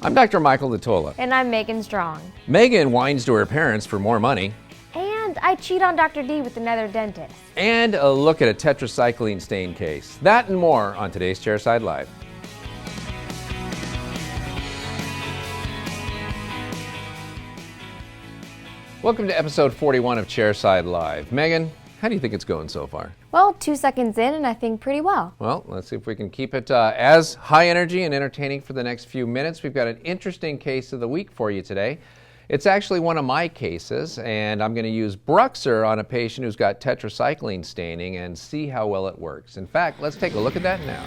I'm Dr. Michael Latola. And I'm Megan Strong. Megan whines to her parents for more money. And I cheat on Dr. D with another dentist. And a look at a Tetracycline-Stained case. That and more on today's Chairside Live. Welcome to episode 41 of Chairside Live. Megan, how do you think it's going so far? Well, 2 seconds in and I think pretty well. Well, let's see if we can keep it as high energy and entertaining for the next few minutes. We've got an interesting case of the week for you today. It's actually one of my cases, and I'm going to use BruxZir on a patient who's got tetracycline staining and see how well it works. In fact, let's take a look at that now.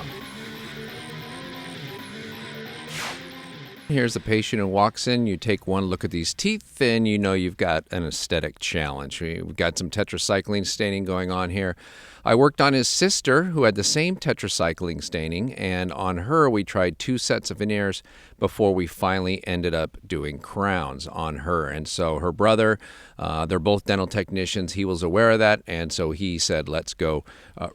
Here's a patient who walks in. You take one look at these teeth and you know you've got an aesthetic challenge. We've got some tetracycline staining going on here. I worked on his sister who had the same tetracycline staining, and on her we tried 2 sets of veneers before we finally ended up doing crowns on her. And so her brother, they're both dental technicians. He was aware of that, and so he said, let's go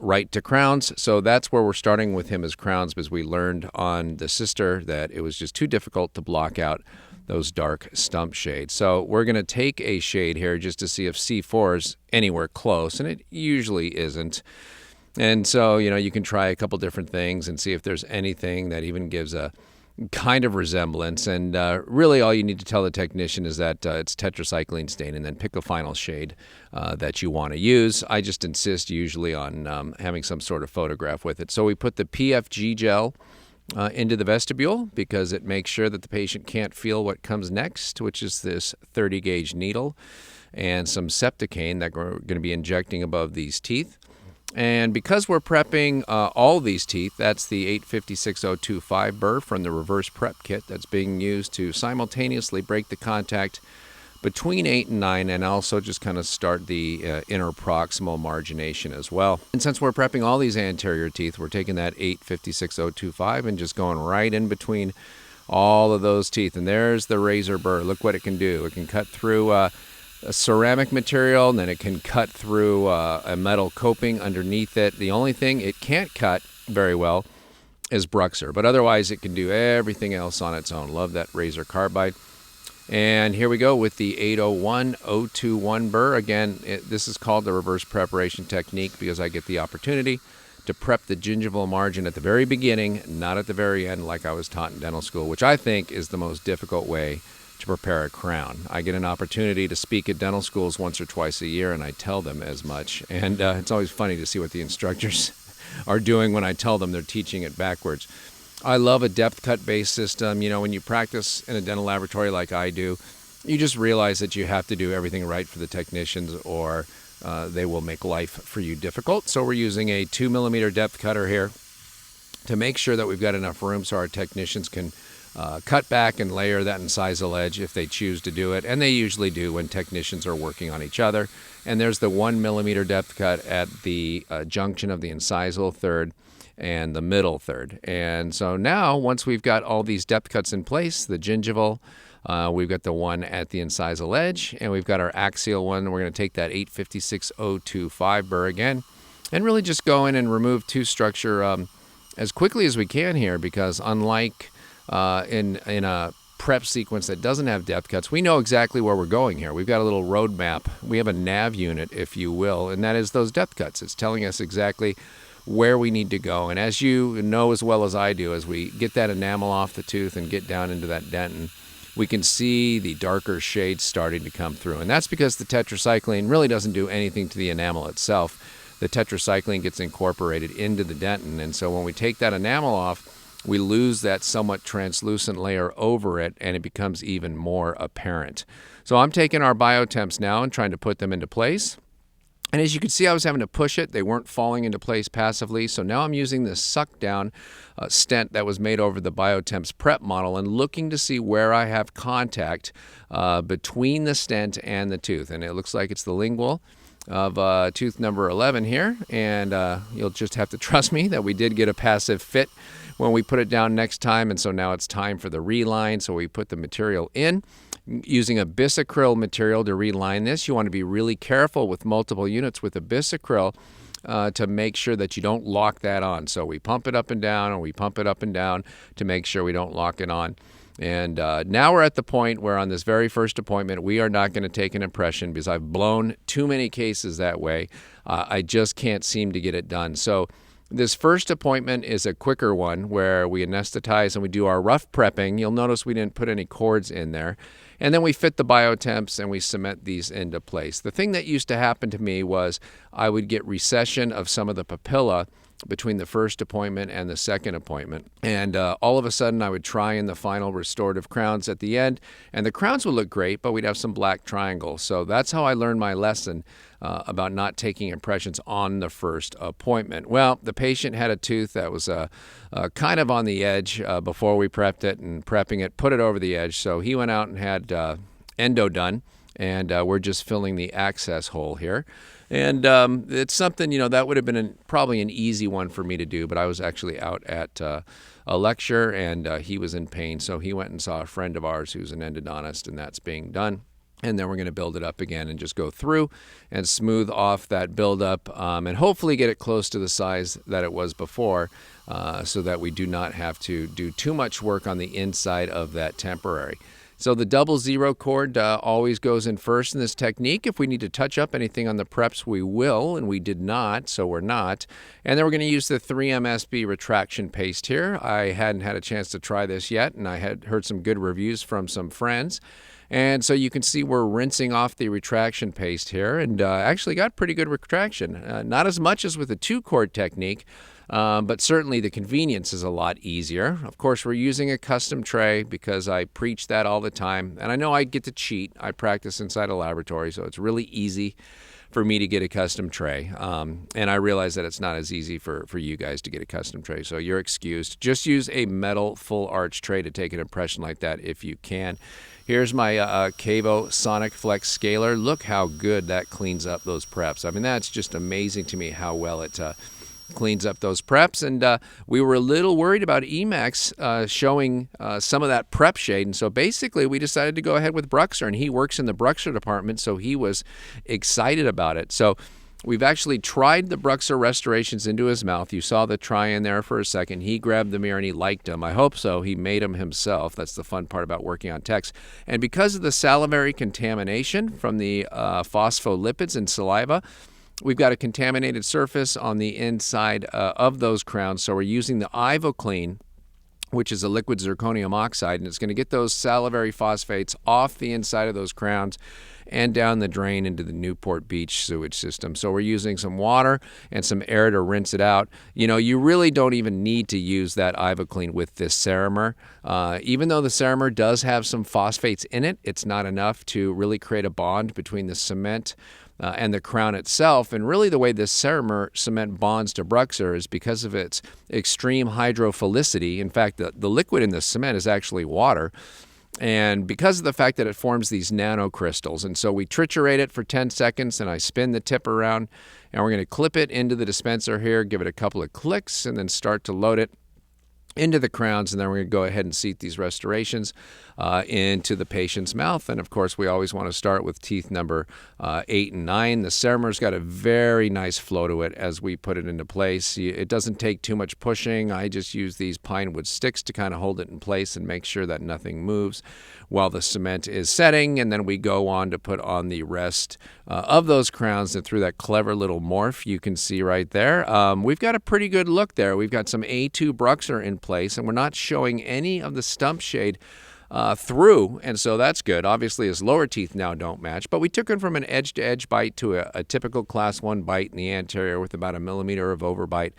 right to crowns. So that's where we're starting with him as crowns, because we learned on the sister that it was just too difficult to block out those dark stump shades. So we're going to take a shade here just to see if C4 is anywhere close, and it usually isn't. And so, you can try a couple different things and see if there's anything that even gives a kind of resemblance. And really all you need to tell the technician is that it's tetracycline stain, and then pick a final shade that you want to use. I just insist usually on having some sort of photograph with it. So we put the PFG gel into the vestibule because it makes sure that the patient can't feel what comes next, which is this 30 gauge needle and some Septicane that we're going to be injecting above these teeth. And because we're prepping all these teeth, that's the 856025 burr from the reverse prep kit that's being used to simultaneously break the contact between 8 and 9, and also just kind of start the interproximal margination as well. And since we're prepping all these anterior teeth, we're taking that 856025 and just going right in between all of those teeth. And there's the razor burr. Look what it can do. It can cut through a ceramic material, and then it can cut through a metal coping underneath it. The only thing it can't cut very well is BruxZir, but otherwise it can do everything else on its own. Love that razor carbide. And here we go with the 801021 burr. Again, this is called the reverse preparation technique because I get the opportunity to prep the gingival margin at the very beginning, not at the very end like I was taught in dental school, which I think is the most difficult way to prepare a crown. I get an opportunity to speak at dental schools once or twice a year, and I tell them as much. And it's always funny to see what the instructors are doing when I tell them they're teaching it backwards. I love a depth cut based system. When you practice in a dental laboratory like I do, you just realize that you have to do everything right for the technicians, or they will make life for you difficult. So we're using a 2mm depth cutter here to make sure that we've got enough room so our technicians can cut back and layer that incisal edge if they choose to do it. And they usually do when technicians are working on each other. And there's the 1mm depth cut at the junction of the incisal third and the middle third. And so now, once we've got all these depth cuts in place, the gingival, we've got the one at the incisal edge, and we've got our axial one. We're going to take that 856025 burr again and really just go in and remove tooth structure as quickly as we can here, because unlike in a prep sequence that doesn't have depth cuts, we know exactly where we're going here. We've got a little road map. We have a nav unit, if you will, and that is those depth cuts. It's telling us exactly where we need to go. And as you know as well as I do, as we get that enamel off the tooth and get down into that dentin, we can see the darker shades starting to come through. And that's because the tetracycline really doesn't do anything to the enamel itself. The tetracycline gets incorporated into the dentin, and so when we take that enamel off, we lose that somewhat translucent layer over it, and it becomes even more apparent. So I'm taking our biotemps now and trying to put them into place. And as you can see, I was having to push it. They weren't falling into place passively. So now I'm using this suck down stent that was made over the Biotemps prep model and looking to see where I have contact between the stent and the tooth. And it looks like it's the lingual of tooth number 11 here. And you'll just have to trust me that we did get a passive fit when we put it down next time. And so now it's time for the reline. So we put the material in. Using a bisacryl material to reline this, you want to be really careful with multiple units with a bisacryl to make sure that you don't lock that on. So we pump it up and down, and we pump it up and down to make sure we don't lock it on. And now we're at the point where on this very first appointment, we are not going to take an impression because I've blown too many cases that way. I just can't seem to get it done. So this first appointment is a quicker one where we anesthetize and we do our rough prepping. You'll notice we didn't put any cords in there. And then we fit the biotemps and we cement these into place. The thing that used to happen to me was I would get recession of some of the papilla between the first appointment and the second appointment. And all of a sudden I would try in the final restorative crowns at the end, and the crowns would look great, but we'd have some black triangles. So that's how I learned my lesson about not taking impressions on the first appointment. Well, the patient had a tooth that was kind of on the edge before we prepped it, and prepping it put it over the edge. So he went out and had endo done, and we're just filling the access hole here. And it's something, that would have been probably an easy one for me to do, but I was actually out at a lecture, and he was in pain. So he went and saw a friend of ours who's an endodontist, and that's being done. And then we're going to build it up again and just go through and smooth off that buildup and hopefully get it close to the size that it was before so that we do not have to do too much work on the inside of that temporary. So the double zero cord always goes in first in this technique. If we need to touch up anything on the preps, we will, and we did not, so we're not. And then we're going to use the 3MSB retraction paste here. I hadn't had a chance to try this yet, and I had heard some good reviews from some friends. And so you can see we're rinsing off the retraction paste here, and actually got pretty good retraction. Not as much as with the 2-cord technique, but certainly the convenience is a lot easier. Of course, we're using a custom tray because I preach that all the time. And I know I get to cheat. I practice inside a laboratory, so it's really easy for me to get a custom tray. And I realize that it's not as easy for you guys to get a custom tray, so you're excused. Just use a metal full arch tray to take an impression like that if you can. Here's my Cavo Sonic Flex Scaler. Look how good that cleans up those preps. I mean, that's just amazing to me how well it cleans up those preps. And we were a little worried about Emax showing some of that prep shade. And so basically we decided to go ahead with BruxZir, and he works in the BruxZir department, so he was excited about it. So we've actually tried the BruxZir restorations into his mouth. You saw the try in there for a second. He grabbed the mirror and he liked them. I hope so. He made them himself. That's the fun part about working on text. And because of the salivary contamination from the phospholipids in saliva, we've got a contaminated surface on the inside of those crowns. So we're using the IvoClean, which is a liquid zirconium oxide, and it's going to get those salivary phosphates off the inside of those crowns and down the drain into the Newport Beach sewage system. So we're using some water and some air to rinse it out. You really don't even need to use that IvoClean with this Ceramer. Even though the Ceramer does have some phosphates in it, it's not enough to really create a bond between the cement and the crown itself. And really the way this Ceramer cement bonds to BruxZir is because of its extreme hydrophilicity. In fact, the liquid in the cement is actually water. And because of the fact that it forms these nanocrystals. And so we triturate it for 10 seconds, and I spin the tip around, and we're going to clip it into the dispenser here, give it a couple of clicks, and then start to load it into the crowns, and then we're going to go ahead and seat these restorations into the patient's mouth. And of course, we always want to start with teeth number 8 and 9. The Ceramer's got a very nice flow to it as we put it into place. It doesn't take too much pushing. I just use these pine wood sticks to kind of hold it in place and make sure that nothing moves while the cement is setting. And then we go on to put on the rest of those crowns, and through that clever little morph you can see right there, we've got a pretty good look there. We've got some A2 BruxZir in place, and we're not showing any of the stump shade through, and so that's good. Obviously his lower teeth now don't match, but we took him from an edge-to-edge bite to a typical class 1 bite in the anterior with about 1 millimeter of overbite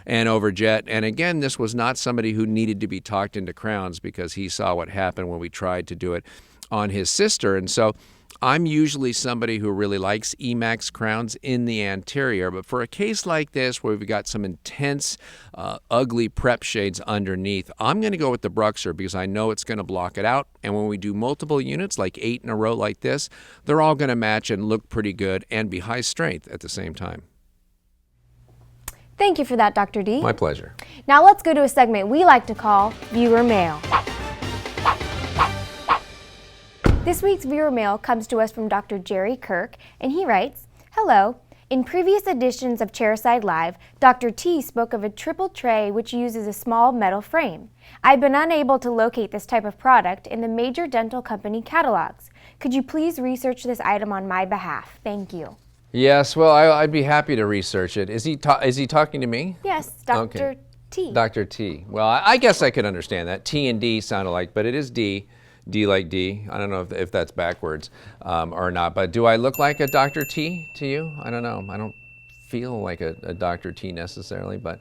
and overjet. And again, this was not somebody who needed to be talked into crowns because he saw what happened when we tried to do it on his sister. And so I'm usually somebody who really likes Emax crowns in the anterior, but for a case like this where we've got some intense, ugly prep shades underneath, I'm going to go with the BruxZir because I know it's going to block it out. And when we do multiple units, like 8 in a row like this, they're all going to match and look pretty good and be high strength at the same time. Thank you for that, Dr. D. My pleasure. Now let's go to a segment we like to call Viewer Mail. This week's viewer mail comes to us from Dr. Jerry Kirk, and he writes, "Hello, In previous editions of Chairside Live, Dr. T spoke of a triple tray which uses a small metal frame. I've been unable to locate this type of product in the major dental company catalogs. Could you please research this item on my behalf? Thank you. Yes, well, I'd be happy to research it. Is he talking to me? Yes, Dr. Okay. T. Dr. T. Well, I guess I could understand that. T and D sound alike, but it is D. D like D. I don't know if that's backwards or not, but do I look like a Dr. T to you? I don't know. I don't feel like a Dr. T necessarily, but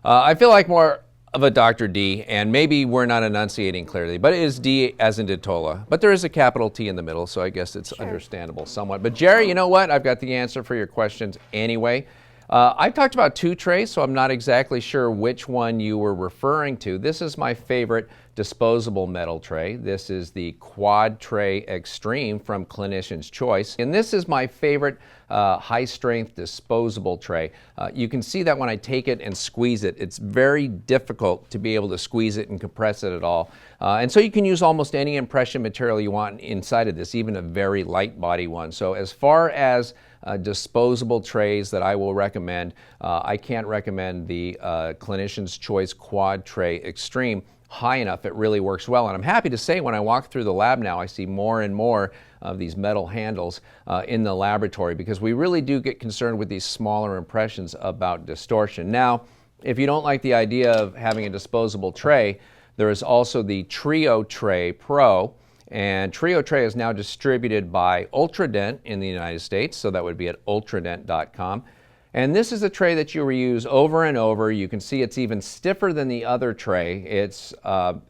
I feel like more of a Dr. D, and maybe we're not enunciating clearly, but it is D as in Ditola. But there is a capital T in the middle, so I guess it's understandable somewhat. But Jerry, you know what? I've got the answer for your questions anyway. I've talked about two trays, so I'm not exactly sure which one you were referring to. This is my favorite disposable metal tray. This is the Quad Tray Extreme from Clinician's Choice. And this is my favorite high-strength disposable tray. You can see that when I take it and squeeze it, it's very difficult to be able to squeeze it and compress it at all. And so you can use almost any impression material you want inside of this, even a very light body one. So as far as disposable trays that I will recommend, I can't recommend the Clinician's Choice Quad Tray Extreme high enough. It really works well, and I'm happy to say when I walk through the lab now, I see more and more of these metal handles in the laboratory, because we really do get concerned with these smaller impressions about distortion. Now, if you don't like the idea of having a disposable tray, there is also the Trio Tray Pro. And Trio Tray is now distributed by Ultradent in the United States, so that would be at ultradent.com. And this is a tray that you reuse over and over. You can see it's even stiffer than the other tray. It's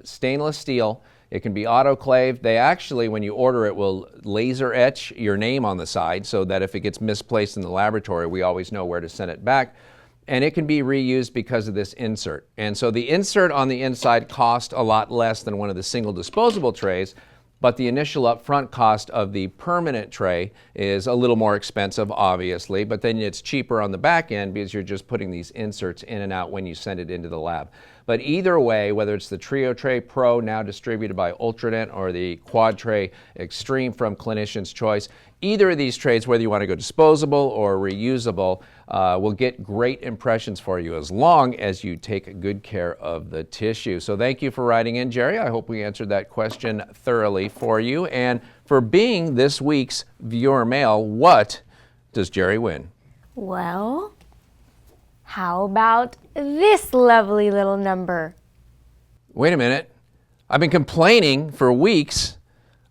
stainless steel. It can be autoclaved. They actually, when you order it, will laser etch your name on the side so that if it gets misplaced in the laboratory, we always know where to send it back. And it can be reused because of this insert. And so the insert on the inside cost a lot less than one of the single disposable trays, but the initial upfront cost of the permanent tray is a little more expensive, obviously, but then it's cheaper on the back end because you're just putting these inserts in and out when you send it into the lab. But either way, whether it's the Trio Tray Pro, now distributed by Ultradent, or the Quad Tray Extreme from Clinician's Choice, either of these trays, whether you want to go disposable or reusable, will get great impressions for you as long as you take good care of the tissue. So thank you for writing in, Jerry. I hope we answered that question thoroughly for you. And for being this week's viewer mail, what does Jerry win? Well, how about this lovely little number? Wait a minute. I've been complaining for weeks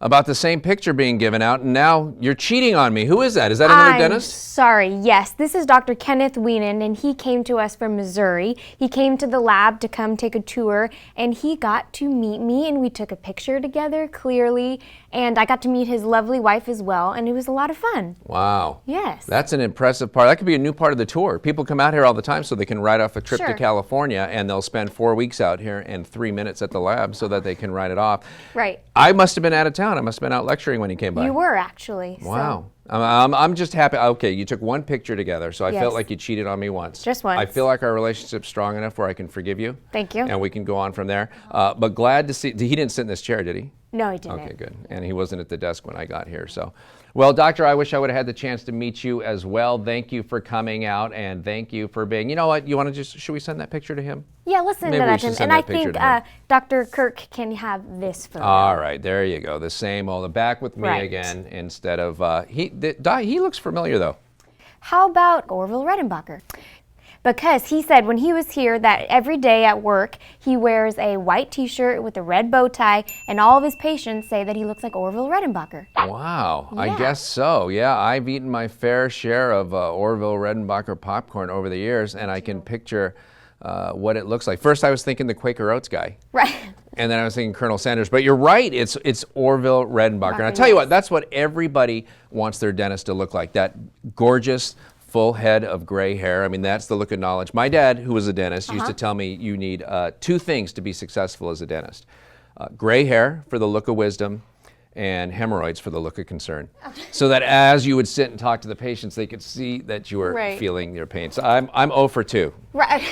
about the same picture being given out, and now you're cheating on me. Who is that? Is that another dentist? Sorry, yes. This is Dr. Kenneth Weenan, and he came to us from Missouri. He came to the lab to come take a tour, and he got to meet me, and we took a picture together, clearly, and I got to meet his lovely wife as well, and it was a lot of fun. Wow. Yes. That's an impressive part. That could be a new part of the tour. People come out here all the time so they can write off a trip to Sure. California, and they'll spend 4 weeks out here and 3 minutes at the lab so that they can write it off. Right. I must have been out of town. I must have been out lecturing when he came by. You were, actually. Wow. I'm just happy. Okay, you took one picture together, so I Yes. felt like you cheated on me once. Just once. I feel like our relationship's strong enough where I can forgive you. Thank you. And we can go on from there. But glad to see. He didn't sit in this chair, did he? No, he didn't. Okay, good. And he wasn't at the desk when I got here. So, well, Doctor, I wish I would have had the chance to meet you as well. Thank you for coming out, and thank you for being. You know what? You want to just? Should we send that picture to him? Yeah, listen Maybe to we that, should Tim. send And I that picture think to him. Dr. Kirk can have this photo. All right, there you go. The same old. Back with me Right. again instead of he looks familiar though. How about Orville Redenbacher? Because he said when he was here that every day at work he wears a white t-shirt with a red bow tie, and all of his patients say that he looks like Orville Redenbacher. Wow, I Yeah. guess so. Yeah, I've eaten my fair share of Orville Redenbacher popcorn over the years, and I can picture what it looks like. First, I was thinking the Quaker Oats guy. Right. And then I was thinking Colonel Sanders. But you're right, it's Orville Redenbacher. And I tell you what, that's what everybody wants their dentist to look like, that gorgeous, full head of gray hair. I mean, that's the look of knowledge. My dad, who was a dentist, used to tell me you need two things to be successful as a dentist. Gray hair for the look of wisdom, and hemorrhoids for the look of concern. So that as you would sit and talk to the patients, they could see that you were Right. feeling your pain. So I'm 0 for 2. Right.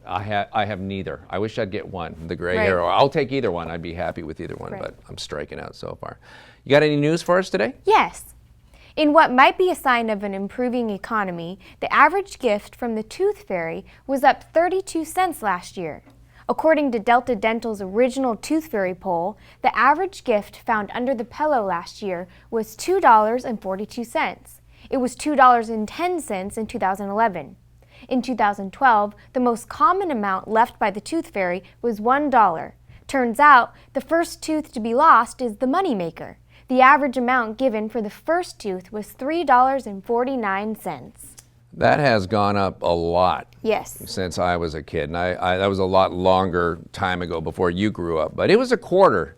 I have neither. I wish I'd get one, the gray Right. hair, or I'll take either one. I'd be happy with either one, Right. but I'm striking out so far. You got any news for us today? Yes. In what might be a sign of an improving economy, the average gift from the Tooth Fairy was up 32 cents last year. According to Delta Dental's original Tooth Fairy poll, the average gift found under the pillow last year was $2.42. It was $2.10 in 2011. In 2012, the most common amount left by the Tooth Fairy was $1. Turns out, the first tooth to be lost is the moneymaker. The average amount given for the first tooth was $3.49. That has gone up a lot. Yes. Since I was a kid, and that was a lot longer time ago before you grew up. But it was a quarter,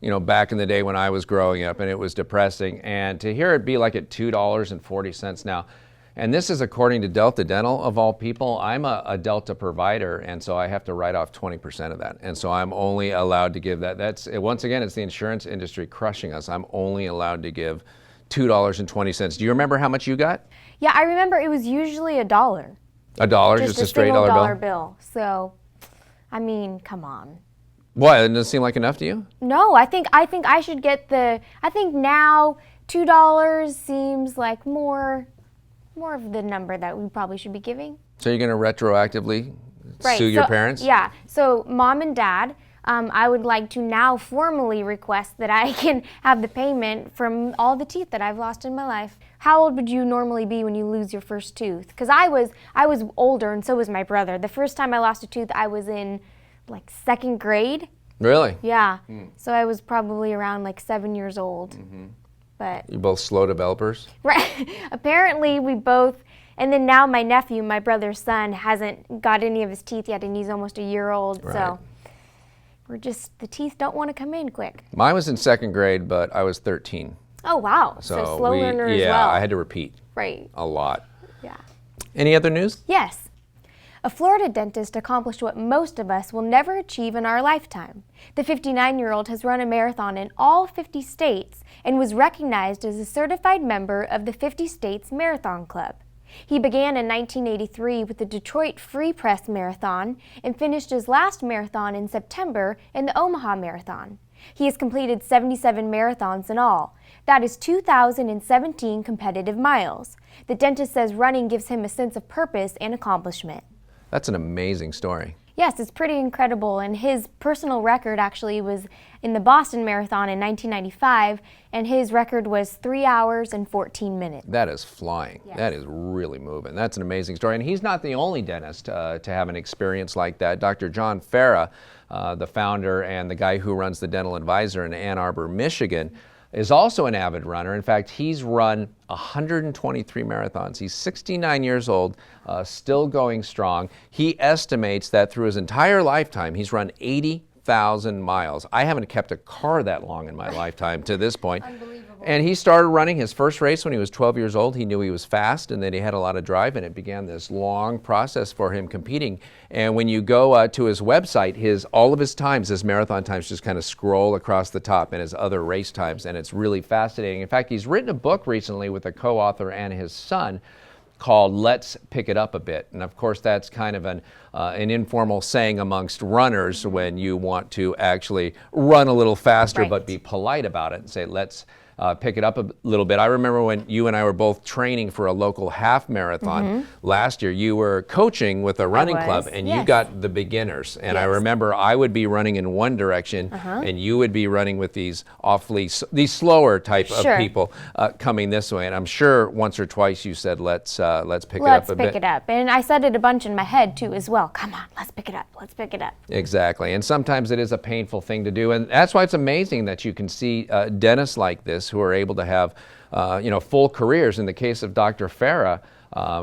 back in the day when I was growing up, and it was depressing. And to hear it be like at $2.40 now, and this is according to Delta Dental, of all people. I'm a Delta provider, and so I have to write off 20% of that. And so I'm only allowed to give that. Once again, it's the insurance industry crushing us. I'm only allowed to give $2.20. Do you remember how much you got? Yeah, I remember it was usually $1. $1, just a straight dollar bill. So, I mean, come on. What? It doesn't seem like enough to you? No, I think I should get I think now $2 seems like more of the number that we probably should be giving. So you're going to retroactively sue your parents? Yeah. So Mom and Dad, I would like to now formally request that I can have the payment from all the teeth that I've lost in my life. How old would you normally be when you lose your first tooth? Because I was older, and so was my brother. The first time I lost a tooth, I was in like 2nd grade. Really? Yeah. So I was probably around like 7 years old. Mm-hmm. But you're both slow developers? Right. Apparently we both, and then now my nephew, my brother's son, hasn't got any of his teeth yet, and he's almost a year old. Right. So the teeth don't want to come in quick. Mine was in 2nd grade, but I was 13. Oh, wow. So slow learner as well. Yeah, I had to repeat. Right. A lot. Yeah. Any other news? Yes. A Florida dentist accomplished what most of us will never achieve in our lifetime. The 59-year-old has run a marathon in all 50 states and was recognized as a certified member of the 50 States Marathon Club. He began in 1983 with the Detroit Free Press Marathon and finished his last marathon in September in the Omaha Marathon. He has completed 77 marathons in all. That is 2,017 competitive miles. The dentist says running gives him a sense of purpose and accomplishment. That's an amazing story. Yes, it's pretty incredible, and his personal record actually was in the Boston Marathon in 1995, and his record was 3 hours and 14 minutes. That is flying. Yes. That is really moving. That's an amazing story, and he's not the only dentist to have an experience like that. Dr. John Farah, the founder and the guy who runs the Dental Advisor in Ann Arbor, Michigan, is also an avid runner. In fact, he's run 123 marathons. He's 69 years old, still going strong. He estimates that through his entire lifetime, he's run 80,000 miles. I haven't kept a car that long in my lifetime to this point. Unbelievable. And he started running his first race when he was 12 years old. He knew he was fast and that he had a lot of drive, and it began this long process for him competing. And when you go to his website, all of his times, his marathon times, just kind of scroll across the top, and his other race times, and it's really fascinating. In fact, he's written a book recently with a co-author and his son called Let's Pick It Up a Bit. And of course, that's kind of an informal saying amongst runners when you want to actually run a little faster, right, but be polite about it and say, let's pick it up a little bit. I remember when you and I were both training for a local half marathon last year. You were coaching with a running club, and you got the beginners. And I remember I would be running in one direction, and you would be running with these these slower type of people coming this way. And I'm sure once or twice you said, let's pick it up a bit. Let's pick it up. And I said it a bunch in my head too as well. Come on, let's pick it up. Let's pick it up. Exactly. And sometimes it is a painful thing to do. And that's why it's amazing that you can see dentists like this who are able to have full careers. In the case of Dr. Farah,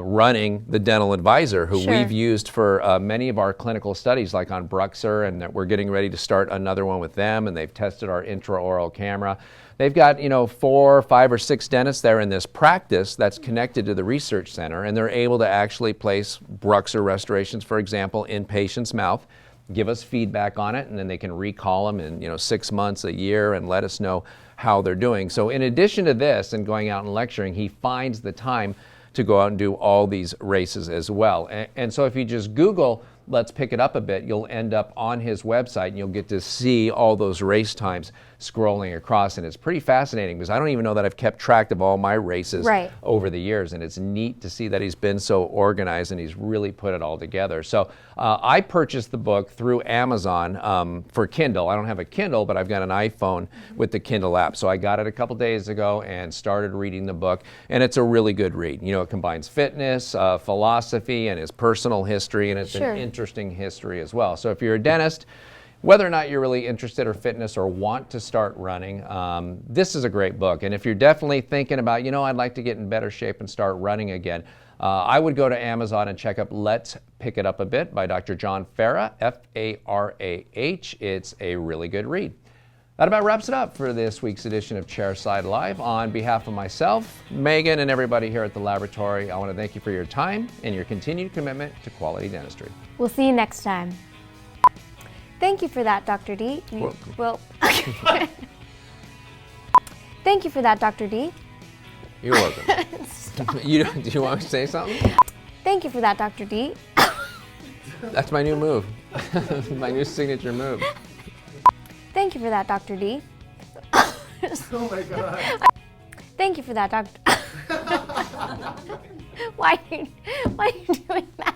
running the Dental Advisor, who we've used for many of our clinical studies, like on BruxZir, and that we're getting ready to start another one with them, and they've tested our intraoral camera. They've got 4, 5, or 6 dentists there in this practice that's connected to the research center, and they're able to actually place BruxZir restorations, for example, in patients' mouth, give us feedback on it, and then they can recall them in 6 months, a year, and let us know how they're doing. So in addition to this and going out and lecturing, he finds the time to go out and do all these races as well. And so if you just Google Let's Pick It Up a Bit, you'll end up on his website and you'll get to see all those race times scrolling across, and it's pretty fascinating because I don't even know that I've kept track of all my races over the years, and it's neat to see that he's been so organized and he's really put it all together. So I purchased the book through Amazon for Kindle. I don't have a Kindle, but I've got an iPhone with the Kindle app. So I got it a couple days ago and started reading the book, and it's a really good read. You know, it combines fitness, philosophy, and his personal history, and it's an interesting history as well. So if you're a dentist, whether or not you're really interested in fitness or want to start running, this is a great book. And if you're definitely thinking about, you know, I'd like to get in better shape and start running again, I would go to Amazon and check out Let's Pick It Up a Bit by Dr. John Farah, F-A-R-A-H. It's a really good read. That about wraps it up for this week's edition of Chairside Live. On behalf of myself, Megan, and everybody here at the laboratory, I want to thank you for your time and your continued commitment to quality dentistry. We'll see you next time. Thank you for that, Dr. D. Well, thank you for that, Dr. D. You're welcome. Do you want me to say something? Thank you for that, Dr. D. That's my new move. My new signature move. Thank you for that, Dr. D. Oh my God. Thank you for that, Dr. Why are you doing that?